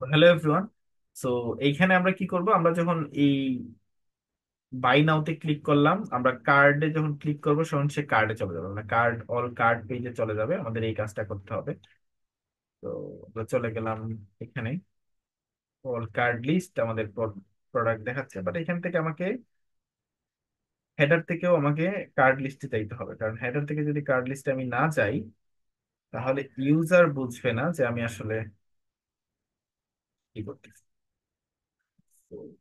Hello everyone. So এইখানে আমরা কি করব, আমরা যখন এই বাই নাওতে ক্লিক করলাম, আমরা কার্ডে যখন ক্লিক করবো তখন সে কার্ডে চলে যাবে, মানে কার্ড অল কার্ড পেজে চলে যাবে। আমাদের এই কাজটা করতে হবে। তো আমরা চলে গেলাম এখানে। অল কার্ড লিস্ট আমাদের প্রোডাক্ট দেখাচ্ছে, বাট এখান থেকে আমাকে হেডার থেকেও আমাকে কার্ড লিস্টে যাইতে হবে, কারণ হেডার থেকে যদি কার্ড লিস্টে আমি না যাই তাহলে ইউজার বুঝবে না যে আমি আসলে কি করতেছি। So,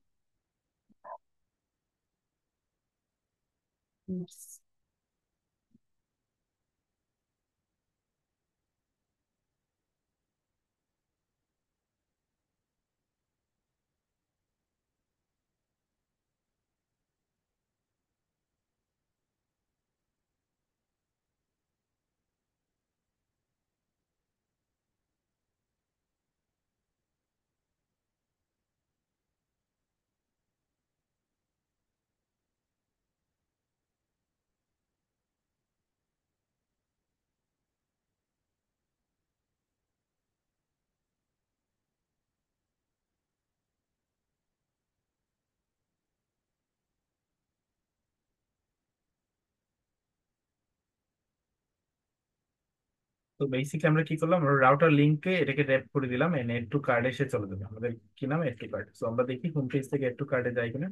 তো বেসিক্যালি আমরা কি করলাম, আমরা রাউটার লিঙ্কে এটাকে র্যাপ করে দিলাম, এড টু কার্ড এসে চলে যাবে আমাদের। কি নাম? Add to cart. তো আমরা দেখি হোম পেজ থেকে এড টু কার্ডে যাই কিনা।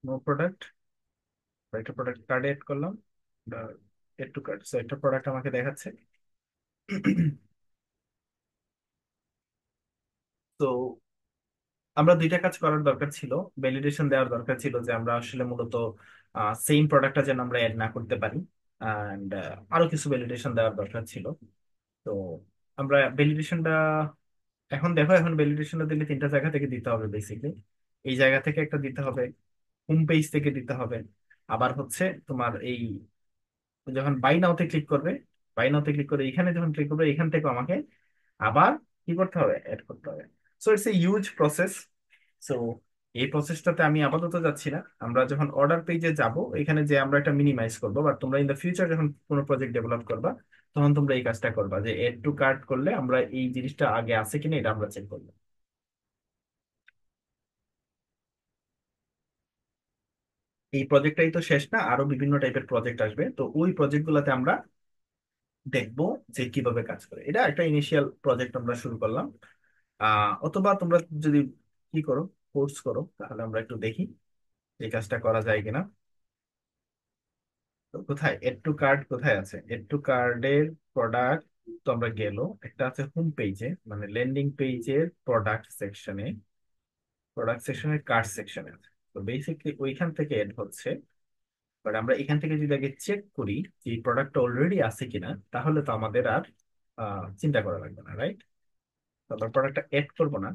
No product. একটা প্রোডাক্ট কার্ডে এড করলাম, এড টু কার্ড। সো একটা প্রোডাক্ট আমাকে দেখাচ্ছে। তো আমরা দুইটা কাজ করার দরকার ছিল। ভ্যালিডেশন দেওয়ার দরকার ছিল যে আমরা আসলে মূলত সেম প্রোডাক্টটা যেন আমরা এড না করতে পারি, অ্যান্ড আরো কিছু ভ্যালিডেশন দেওয়ার দরকার ছিল। তো আমরা ভ্যালিডেশনটা এখন দেখো, এখন ভ্যালিডেশনটা দিলে তিনটা জায়গা থেকে দিতে হবে বেসিকলি। এই জায়গা থেকে একটা দিতে হবে, হোম পেজ থেকে দিতে হবে, আবার হচ্ছে তোমার এই যখন বাই নাওতে ক্লিক করবে, বাই নাওতে ক্লিক করে এখানে যখন ক্লিক করবে এখান থেকে আমাকে আবার কি করতে হবে, অ্যাড করতে হবে। So it's a huge process. So এই প্রসেসটাতে আমি আপাতত যাচ্ছি না। আমরা যখন অর্ডার পেজে যাব, এখানে যে আমরা একটা মিনিমাইজ করবো, বাট তোমরা ইন দ্য ফিউচার যখন কোনো প্রজেক্ট ডেভেলপ করবা তখন তোমরা এই কাজটা করবা যে এড টু কার্ট করলে আমরা এই জিনিসটা আগে আছে কিনা এটা আমরা চেক করবো। এই প্রজেক্টটাই তো শেষ না, আরো বিভিন্ন টাইপের প্রজেক্ট আসবে, তো ওই প্রজেক্ট গুলাতে আমরা দেখবো যে কিভাবে কাজ করে। এটা একটা ইনিশিয়াল প্রজেক্ট আমরা শুরু করলাম। অথবা তোমরা যদি কি করো, কোর্স করো, তাহলে আমরা একটু দেখি এই কাজটা করা যায় কিনা। তো কোথায় এড টু কার্ড, কোথায় আছে এড টু কার্ডের প্রোডাক্ট? তো আমরা গেল, একটা আছে হোম পেজে, মানে ল্যান্ডিং পেজের প্রোডাক্ট সেকশনে, প্রোডাক্ট সেকশনের কার্ড সেকশনে আছে। তো বেসিকলি ওইখান থেকে এড হচ্ছে। বাট আমরা এখান থেকে যদি আগে চেক করি যে এই প্রোডাক্টটা অলরেডি আছে কিনা, তাহলে তো আমাদের আর চিন্তা করা লাগবে না, রাইট? তো আমরা প্রোডাক্টটা এড করবো না।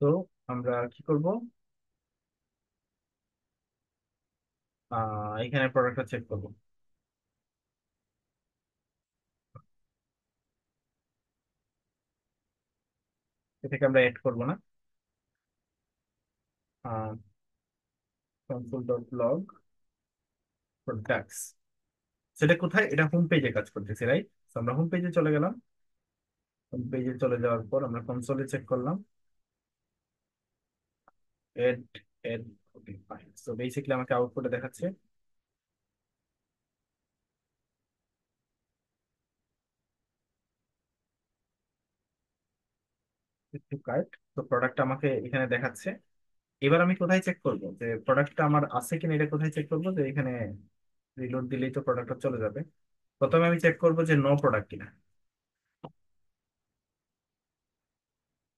তো আমরা কি করব, এখানে প্রোডাক্টটা চেক করব। এটাকে আমরা এড করব না। কনসোল ডট লগ প্রোডাক্টস, সেটা কোথায়? এটা হোম পেজে কাজ করতেছি, রাইট? আমরা হোম পেজে চলে গেলাম। হোম পেজে চলে যাওয়ার পর আমরা কনসোলে চেক করলাম। Add, add. Okay fine. So basically আমাকে আউটপুটে দেখাচ্ছে একটু কার্ট। তো প্রোডাক্ট আমাকে এখানে দেখাচ্ছে। এবার আমি কোথায় চেক করব যে প্রোডাক্টটা আমার আছে কিনা? এটা কোথায় চেক করবো? যে এখানে রিলোড দিলেই তো প্রোডাক্টটা চলে যাবে। প্রথমে আমি চেক করবো যে নো প্রোডাক্ট কিনা।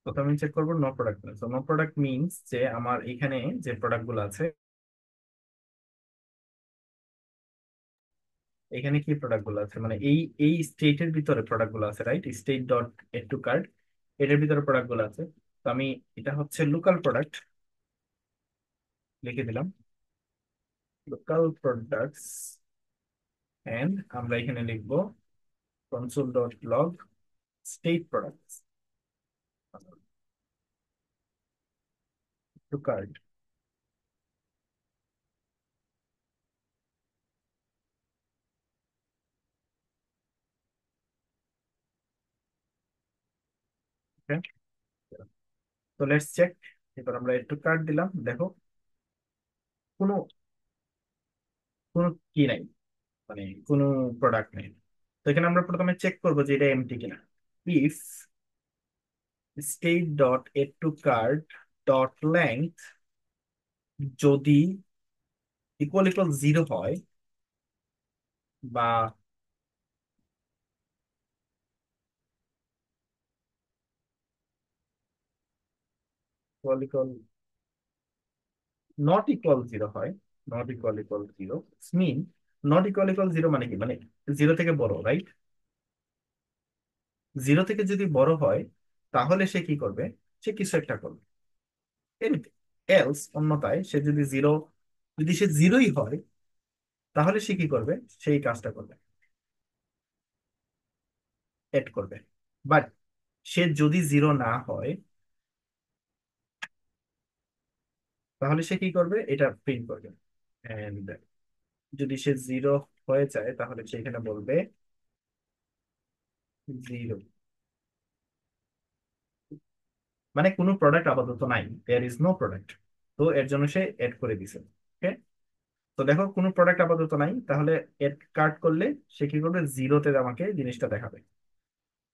প্রথমে আমি চেক করবো নো প্রোডাক্ট কিনা। তো নো প্রোডাক্ট মিনস যে আমার এখানে যে প্রোডাক্ট গুলো আছে, এখানে কি প্রোডাক্ট গুলো আছে, মানে এই এই স্টেটের ভিতরে প্রোডাক্ট গুলো আছে, right? State dot add to cart, এটার ভিতরে প্রোডাক্ট গুলো আছে। তো আমি এটা হচ্ছে লোকাল প্রোডাক্ট লিখে দিলাম, লোকাল প্রোডাক্টস, এন্ড আমরা এখানে লিখবো console dot log state products to cart. তো লেটস চেক। এবার আমরা একটু কার্ড দিলাম, দেখো কোনো কোনো কি নাই, মানে কোনো প্রোডাক্ট নেই। তো এখানে আমরা প্রথমে চেক করবো যে এটা এমটি কিনা। If state dot add to card dot length যদি ইকুয়াল ইকুয়াল জিরো হয়, বা equal equal not equal zero হয়, not equal equal zero mean, not equal equal zero মানে কি, মানে জিরো থেকে বড়, রাইট? জিরো থেকে যদি বড় হয় তাহলে সে কি করবে, সে কিছু একটা করবে, এনিথিং এলস, অন্যথায় সে যদি জিরো, যদি সে জিরোই হয় তাহলে সে কি করবে, সেই কাজটা করবে, এড করবে। বাট সে যদি জিরো না হয় তাহলে সে কি করবে, এটা প্রিন্ট করবে। এন্ড যদি সে জিরো হয়ে যায় তাহলে সে এখানে বলবে জিরো, মানে কোনো প্রোডাক্ট আপাতত নাই, দেয়ার ইজ নো প্রোডাক্ট। তো এর জন্য সে এড করে দিছে। ওকে, তো দেখো কোনো প্রোডাক্ট আপাতত নাই, তাহলে এড কার্ড করলে সে কি করবে, জিরোতে আমাকে জিনিসটা দেখাবে,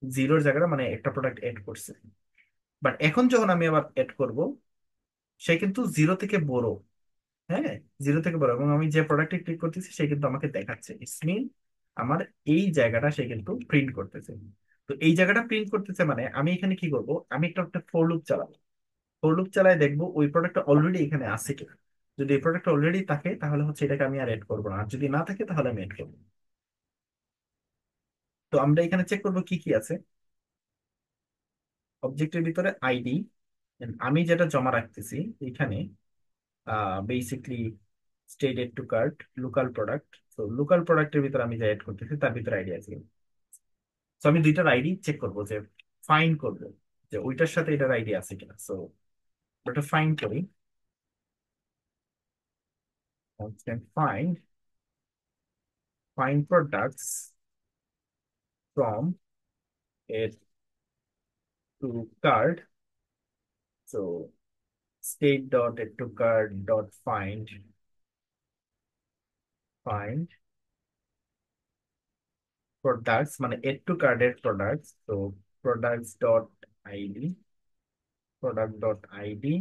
জিরোর জায়গাটা মানে একটা প্রোডাক্ট এড করছে। বাট এখন যখন আমি আবার এড করব, সে কিন্তু জিরো থেকে বড়। হ্যাঁ, জিরো থেকে বড়, এবং আমি যে প্রোডাক্টে ক্লিক করতেছি সে কিন্তু আমাকে দেখাচ্ছে, ইটস মিন আমার এই জায়গাটা সে কিন্তু প্রিন্ট করতেছে। তো এই জায়গাটা প্রিন্ট করতেছে মানে আমি এখানে কি করব, আমি একটা ফর লুপ চালাবো। ফর লুপ চালায় দেখবো ওই প্রোডাক্টটা অলরেডি এখানে আছে কিনা। যদি এই প্রোডাক্ট অলরেডি থাকে তাহলে হচ্ছে এটাকে আমি আর এড করবো না, আর যদি না থাকে তাহলে আমি এড করবো। তো আমরা এখানে চেক করবো কি কি আছে। অবজেক্টের ভিতরে আইডি, আমি যেটা জমা রাখতেছি এখানে basically state to cart local product. তো লোকাল প্রোডাক্টের ভিতরে আমি যা এড করতেছি তার ভিতরে আইডি আছে। তো আমি দুইটার আইডি চেক করবো, যে ফাইন্ড করবো যে ওইটার সাথে এটার আইডি আছে কিনা। সো ওটা ফাইন্ড করি, find find products from add to cart. So state dot add to card dot find, find products মানে এড টু কার্ডের প্রোডাক্টস। তো products dot ID, product dot ID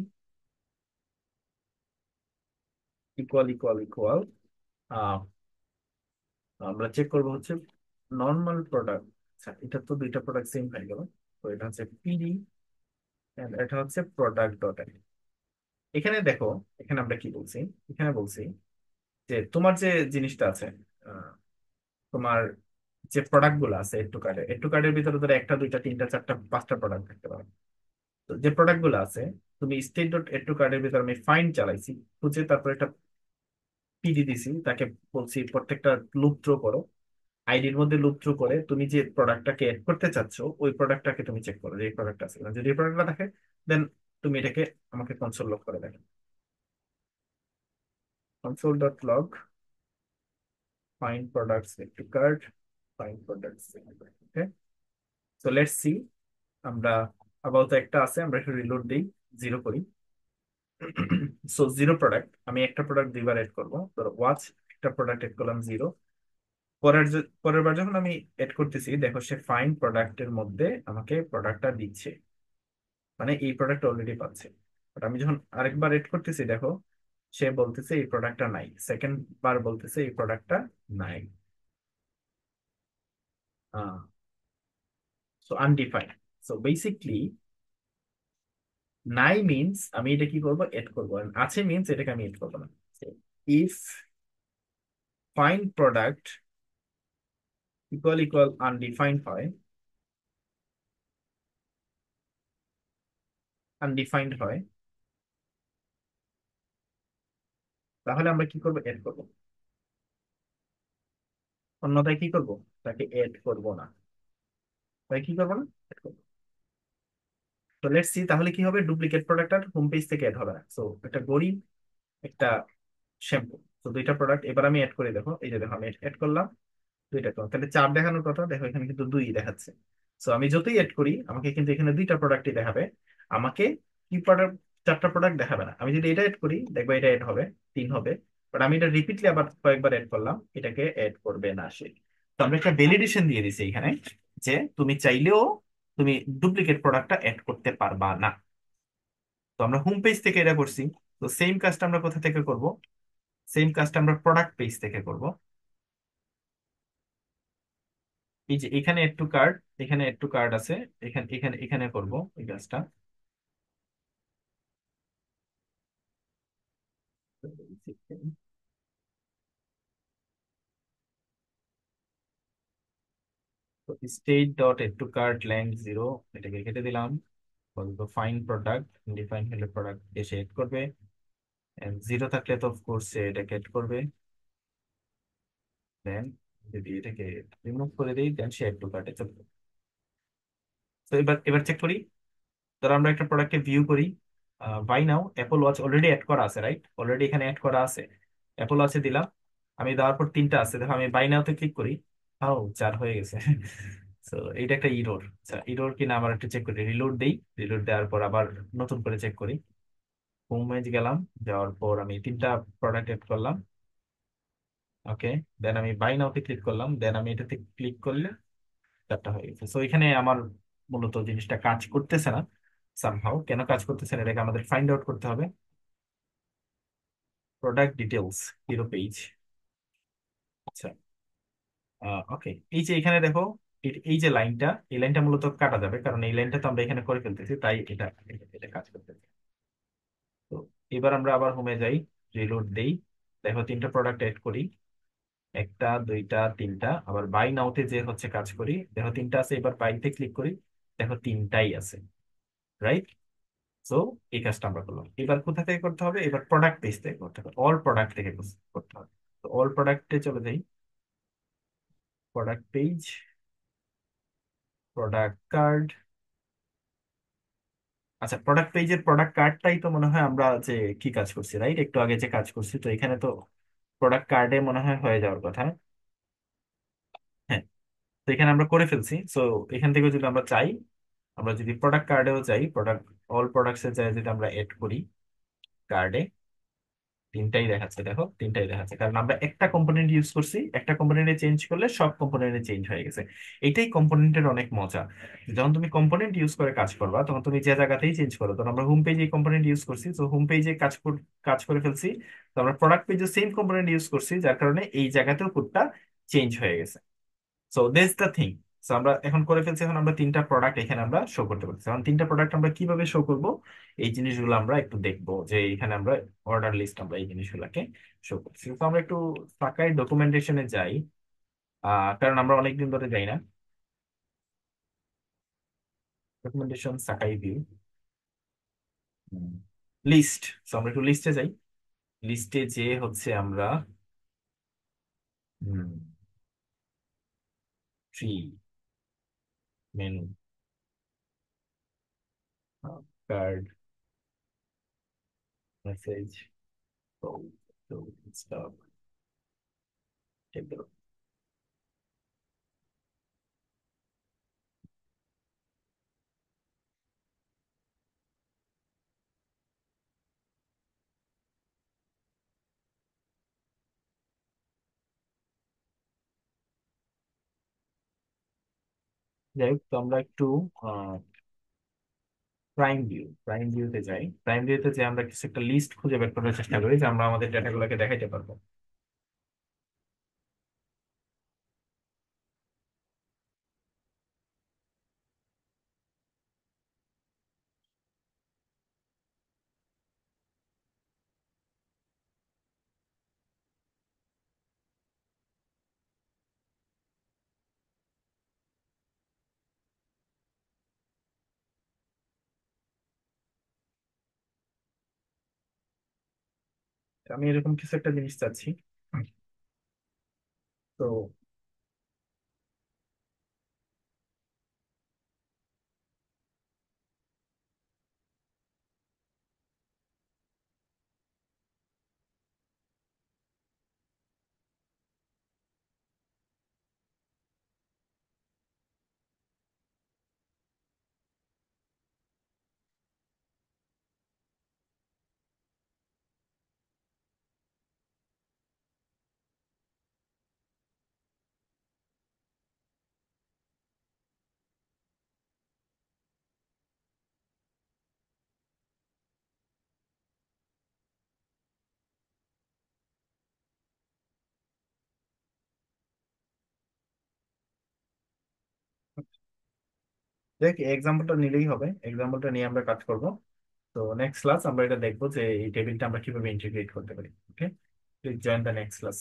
equal equal equal, আমরা check করবো হচ্ছে normal product. আচ্ছা, এটা তো দুইটা প্রোডাক্ট সেম হয়ে গেল। তো এটা হচ্ছে পিডি, এটা হচ্ছে প্রোডাক্ট ডট আইডি। এখানে দেখো, এখানে আমরা কি বলছি, এখানে বলছি যে তোমার যে জিনিসটা আছে, আহ, তোমার যে প্রোডাক্ট গুলো আছে একটু কার্ডের ভিতরে ধরো একটা দুইটা তিনটা চারটা পাঁচটা প্রোডাক্ট থাকতে পারে। তো যে প্রোডাক্ট গুলো আছে, তুমি স্টেট ডট এড টু কার্ডের ভিতরে আমি ফাইন্ড চালাইছি, খুঁজে তারপর একটা পিডি দিছি, তাকে বলছি প্রত্যেকটা লুপ থ্রো করো, আইডির মধ্যে লুপ থ্রু করে তুমি যে প্রোডাক্টটাকে এড করতে চাচ্ছ ওই প্রোডাক্টটাকে তুমি চেক করো যে এই প্রোডাক্ট আছে কিনা। যদি এই প্রোডাক্টটা থাকে দেন তুমি এটাকে আমাকে কনসোল লগ করে দেখো, console dot log find products to cart, find products. Okay, so let's see. আমরা আপাতত একটা আছে, আমরা একটু রিলোড দিই, জিরো করি। সো জিরো প্রোডাক্ট, আমি একটা প্রোডাক্ট দুইবার এড করবো, ধরো ওয়াচ, একটা প্রোডাক্ট এড করলাম জিরো। পরের বার যখন আমি এড করতেছি দেখো সে ফাইন্ড প্রোডাক্টের মধ্যে আমাকে প্রোডাক্টটা দিচ্ছে, মানে এই প্রোডাক্ট অলরেডি পাচ্ছে। বাট আমি যখন আরেকবার এড করতেছি দেখো সে বলতেছে এই প্রোডাক্টটা নাই, সেকেন্ড বার বলতেছে এই প্রোডাক্টটা নাই। So undefined. সো বেসিকলি নাই মিনস আমি এটা কি করবো, এড করবো, আর আছে মিনস এটাকে আমি এড করবো না। If find product equal equal, equal, equal, equal, equal, equal, equal, equal, equal, equal, equal, equal, equal, undefined হয়, আনডিফাইন্ড হয়, তাহলে আমরা কি করবো? এড করবো। অন্যথায় কি করব? তাকে এড করব না। তাই কি করবো না? Add করবো। তো লেটস সি তাহলে কি হবে, ডুপ্লিকেট প্রোডাক্ট আর হোম পেজ থেকে এড হবে না। সো একটা গড়ি, একটা শ্যাম্পু, তো দুইটা প্রোডাক্ট এবার আমি এড করে দেখো, এই যে দেখো আমি এড করলাম দুইটা তো, তাহলে চার দেখানোর কথা, দেখো এখানে কিন্তু দুই দেখাচ্ছে। সো আমি যতই এড করি আমাকে কিন্তু এখানে দুইটা প্রোডাক্টই দেখাবে, আমাকে কি প্রোডাক্ট, চারটা প্রোডাক্ট দেখাবে না। আমি যদি এটা এড করি দেখবো এটা এড হবে, তিন হবে। বাট আমি এটা রিপিটলি আবার কয়েকবার এড করলাম, এটাকে এড করবে না সে। তো আমরা একটা ভ্যালিডেশন দিয়ে দিছি এখানে, যে তুমি চাইলেও তুমি ডুপ্লিকেট প্রোডাক্টটা এড করতে পারবা না। তো আমরা হোম পেজ থেকে এটা করছি। তো সেম কাজটা আমরা কোথা থেকে করব? সেম কাজটা আমরা প্রোডাক্ট পেজ থেকে করব। এই যে এখানে একটু কার্ড, এখানে একটু কার্ড আছে, এখানে এখানে এখানে করব এই কাজটা। তো স্টেট ডট একটু কার্ড লেন্থ 0, এটাকে কেটে দিলাম। বলবো ফাইন প্রোডাক্ট, ডিফাইন হলে প্রোডাক্ট এসে এড করবে, জিরো থাকলে তো অফকোর্স এটাকে এড করবে। দেন যদি এটাকে রিমুভ করে দিই দেন সে একটু কার্ডে চলবে। তো এবার এবার চেক করি। ধর আমরা একটা প্রোডাক্টকে ভিউ করি, by now Apple Watch already add করা আছে, রাইট? অলরেডি এখানে অ্যাড করা আছে, অ্যাপল ওয়াচে দিলাম। আমি দেওয়ার পর তিনটা আছে, দেখো আমি বাই নাওতে ক্লিক করি, ও চার হয়ে গেছে। তো এইটা একটা ইরোর। আচ্ছা ইরোর কিনা আবার একটু চেক করি, রিলোড দেই, রিলোড দেওয়ার পর আবার নতুন করে চেক করি। হোমে গেলাম, যাওয়ার পর আমি তিনটা প্রোডাক্ট এড করলাম, ওকে। দেন আমি বাই নাওতে ক্লিক করলাম, দেন আমি এটাতে ক্লিক করলে চারটা হয়ে গেছে। সো এখানে আমার মূলত জিনিসটা কাজ করতেছে না। সামহাও কেন কাজ করতেছে না এটাকে আমাদের ফাইন্ড আউট করতে হবে। Product details, hero page. আচ্ছা, ওকে। এই যে এখানে দেখো, এই যে লাইনটা, এই লাইনটা মূলত কাটা যাবে, কারণ এই লাইনটা তো আমরা এখানে করে ফেলতেছি, তাই এটা এটা এটা কাজ করতেছে। তো এবার আমরা আবার হোমে যাই, রিলোড দেই, দেখো তিনটা প্রোডাক্ট এড করি, একটা দুইটা তিনটা। আবার বাই নাওতে যে হচ্ছে কাজ করি, দেখো তিনটা আছে, এবার বাইতে ক্লিক করি, দেখো তিনটাই আছে, রাইট? সো এই কাজটা আমরা করলাম। এবার কোথা থেকে করতে হবে? এবার প্রোডাক্ট পেজ থেকে করতে হবে, অল প্রোডাক্ট থেকে করতে হবে। তো অল প্রোডাক্টে চলে যাই, প্রোডাক্ট পেজ, প্রোডাক্ট কার্ড। আচ্ছা প্রোডাক্ট পেজের প্রোডাক্ট কার্ডটাই তো মনে হয় আমরা যে কি কাজ করছি, রাইট? একটু আগে যে কাজ করছি, তো এখানে তো প্রোডাক্ট কার্ডে মনে হয় হয়ে যাওয়ার কথা। হ্যাঁ, তো এখানে আমরা করে ফেলছি। সো এখান থেকে যদি আমরা চাই, আমরা যদি প্রোডাক্ট কার্ডেও যাই, প্রোডাক্ট অল প্রোডাক্টসে যাই, যদি আমরা এড করি কার্ডে, তিনটাই দেখাচ্ছে, দেখো তিনটাই দেখাচ্ছে, কারণ আমরা একটা কম্পোনেন্ট ইউজ করছি, একটা কম্পোনেন্টে চেঞ্জ করলে সব কম্পোনেন্টে চেঞ্জ হয়ে গেছে। এটাই কম্পোনেন্টের অনেক মজা। যখন তুমি কম্পোনেন্ট ইউজ করে কাজ করবা তখন তুমি যে জায়গাতেই চেঞ্জ করো, তখন আমরা হোম পেজে কম্পোনেন্ট ইউজ করছি, তো হোম পেজে কাজ করে ফেলছি। তো আমরা প্রোডাক্ট পেজে সেম কম্পোনেন্ট ইউজ করছি, যার কারণে এই জায়গাতেও কোডটা চেঞ্জ হয়ে গেছে। So that's the thing. So আমরা এখন করে ফেলছি, এখন আমরা তিনটা প্রোডাক্ট এখানে আমরা শো করতে পারছি। এখন তিনটা প্রোডাক্ট আমরা কিভাবে শো করব, এই জিনিসগুলো আমরা একটু দেখবো, যে এখানে আমরা অর্ডার লিস্ট আমরা এই জিনিসগুলোকে শো করছি। তো আমরা একটু ফাঁকায় ডকুমেন্টেশনে যাই, কারণ আমরা অনেকদিন ধরে যাই না। ডকুমেন্টেশন সাকাই ভিউ, লিস্ট। তো আমরা একটু লিস্টে যাই, লিস্টে যে হচ্ছে আমরা tree, menu, card, message, stock, এগুলো। যাই হোক, তো আমরা একটু প্রাইম ভিউতে যাই, প্রাইম ভিউতে যে আমরা কিছু একটা লিস্ট খুঁজে বের করার চেষ্টা করি, যে আমরা আমাদের ডেটাগুলোকে দেখাইতে পারবো। আমি এরকম কিছু একটা জিনিস চাচ্ছি। তো দেখ, এক্সাম্পলটা নিলেই হবে, এক্সাম্পলটা নিয়ে আমরা কাজ করব। তো নেক্সট ক্লাস আমরা এটা দেখবো যে এই টেবিলটা আমরা কিভাবে ইন্টিগ্রেট করতে পারি। Okay, please join the next class.